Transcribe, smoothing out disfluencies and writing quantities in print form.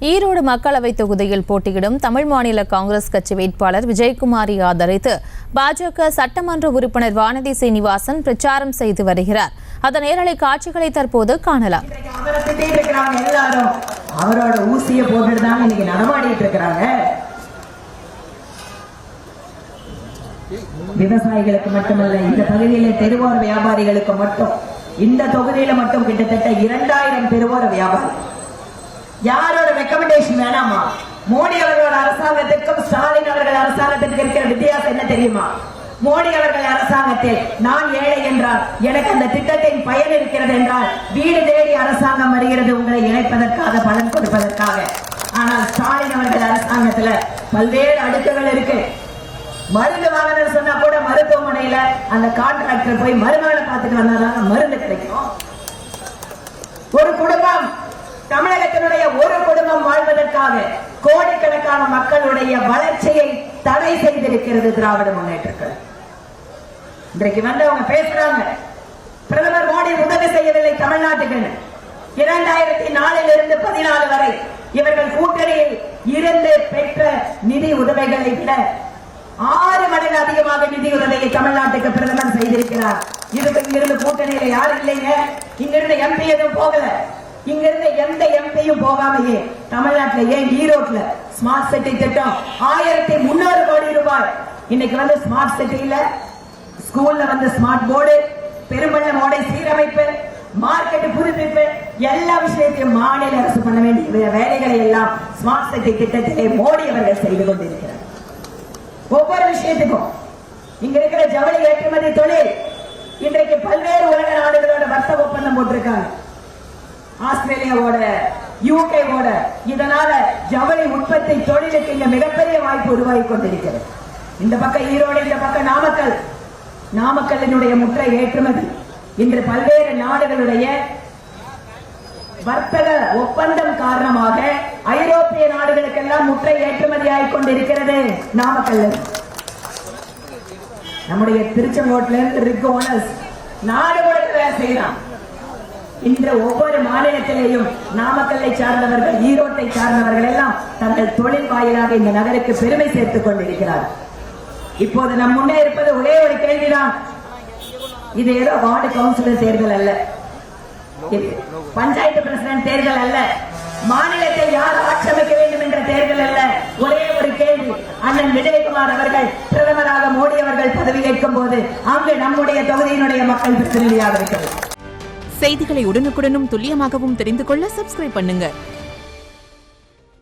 ஈரோடு மக்களவை தொகுதியில் போட்டியிடும் தமிழ் மாநில காங்கிரஸ் கட்சி வேட்பாளர் விஜயகுமாரை ஆதரித்து பாஜக சட்டமன்ற உறுப்பினர் வானதி சீனிவாசன் பிரச்சாரம் செய்து வருகிறார். அதன் நேரலை காட்சிகளை தற்போது காணலாம். அவரோட ஊசியை போட்டுட்டு தான் இன்னைக்கு நடமாடிட்டு இருக்கிறாங்க. விவசாயிகளுக்கு மட்டுமல்ல, இந்த பகுதியில தெருவோர வியாபாரிகளுக்கு மட்டும், இந்த தொகுதியில மட்டும் கிட்டத்தட்ட 2000 தெருவோர வியாபாரி. யாரோட ரெக்கமெண்டேஷன் வேணாமா? மோடி அவர்களோட அரசாங்கத்திற்கும் ஸ்டாலின் அவர்கள் அரசாங்கத்திற்கு இருக்கிற வித்தியாசம் என்ன தெரியுமா? மோடி அவர்கள் அரசாங்கத்தில் நான் ஏழை என்றால் எனக்கு அந்த திட்டத்தின் பயன் இருக்கிறது என்றால் வீடு தேடி அரசாங்கம் வருகிறது உங்களை இணைப்பதற்காக, பலன் கொடுப்பதற்காக. ஆனால் ஸ்டாலின் அவர்கள் அரசாங்கத்துல பல்வேறு அடுக்குகள் இருக்கு. மருந்து வாங்கணும்னு சொன்னா கூட மருத்துவமனையில அந்த கான்ட்ராக்டர் போய் மருமகளை பார்த்துட்டு வந்தாதான் மருந்து கிடைக்கும். ஒரு குடும்பம், தமிழகத்தினுடைய ஒரு குடும்பம் வாழ்வதற்காக கோடிக்கணக்கான மக்களுடைய வளர்ச்சியை தடை செய்திருக்கிறது திராவிட முன்னேற்ற கழகம். இன்றைக்கு வந்து அவங்க பேசுறாங்க, பிரதமர் மோடி உதவி செய்யவில்லை தமிழ்நாட்டுக்கு. 2004 14 வரை இவர்கள் கூட்டணியில் இருந்து பெற்ற நிதி உதவிகளை விட 6 மடங்கு அதிகமாக நிதி உதவியை தமிழ்நாட்டுக்கு பிரதமர் செய்திருக்கிறார். இங்கிருந்து கூட்டணியில யாரும் இல்லைங்க. இங்கிருந்து எம்பி எதுவும் போகல. இங்கிருந்து எந்த எம்பியும் போகாமையே தமிழ்நாட்டில், ஏன் ஈரோட்ல ஸ்மார்ட் சிட்டி திட்டம் 1300 கோடி ரூபாய். இன்னைக்கு வந்து ஸ்மார்ட் சிட்டியில ஸ்கூல்ல வந்து ஸ்மார்ட் போர்டு, பெரும்பள்ளம் ஓடை சீரமைப்பு, மார்க்கெட் புதுப்பிப்பு, எல்லா விஷயத்தையும் மாநில அரசு பண்ண வேண்டிய வேலைகளை எல்லாம் ஸ்மார்ட் சிட்டி திட்டத்திலே மோடி அவர்கள் செய்து கொண்டிருக்கிறார். ஒவ்வொரு விஷயத்துக்கும் இங்க இருக்கிற ஜவுளி ஏற்றுமதி தொழில் இன்றைக்கு பல்வேறு உலக நாடுகளோட வர்த்தக ஒப்பந்தம் போட்டிருக்காங்க. ஆஸ்திரேலியாவோட, யூகேவோட. இதனால ஜவுளி உற்பத்தி தொழிலுக்கு இங்க மிகப்பெரிய வாய்ப்பு உருவாகி கொண்டிருக்கிறது. இந்த பக்கம் ஈரோடு, இந்த பக்கம் நாமக்கல். நாமக்கல்லினுடைய முற்றை ஏற்றுமதி இன்று பல்வேறு நாடுகளுடைய வர்த்தக ஒப்பந்தம் காரணமாக ஐரோப்பிய நாடுகளுக்கெல்லாம் முற்றை ஏற்றுமதி ஆகிக் கொண்டிருக்கிறது. நாமக்கல், நம்முடைய திருச்செங்கோட்டில இருந்து ரிக் ஓனர்ஸ் நாடு முழுக்க வேலை செய்யலாம். இன்று ஒவ்வொரு மாநிலத்திலேயும் நாமக்கல்லை சார்ந்தவர்கள், ஈரோட்டை சார்ந்தவர்கள் எல்லாம் தங்கள் தொழில் வாயிலாக இந்த நகருக்கு பெருமை சேர்த்துக் கொண்டிருக்கிறார். இப்போது நம் முன்னே இருப்பது ஒரே ஒரு கேள்விதான். இது ஏதோ வார்டு கவுன்சிலர் தேர்தல் அல்ல, பஞ்சாயத்து பிரசிடன்ட் தேர்தல் அல்ல, மாநிலத்தை யார் ஆட்சேபிக்க வேண்டும் என்ற தேர்தல் அல்ல. ஒரே ஒரு கேள்வி, அண்ணன் விஜயகுமார் அவர்கள் பிரதமராக மோடி அவர்கள் பதவியேற்கும் போது அங்கு நம்முடைய தொகுதியினுடைய மக்கள் பிரதிநிதியாக இருக்கிறது. செய்திகளை உடனுக்குடனும் துல்லியமாகவும் தெரிந்து கொள்ள சப்ஸ்கிரைப் பண்ணுங்க.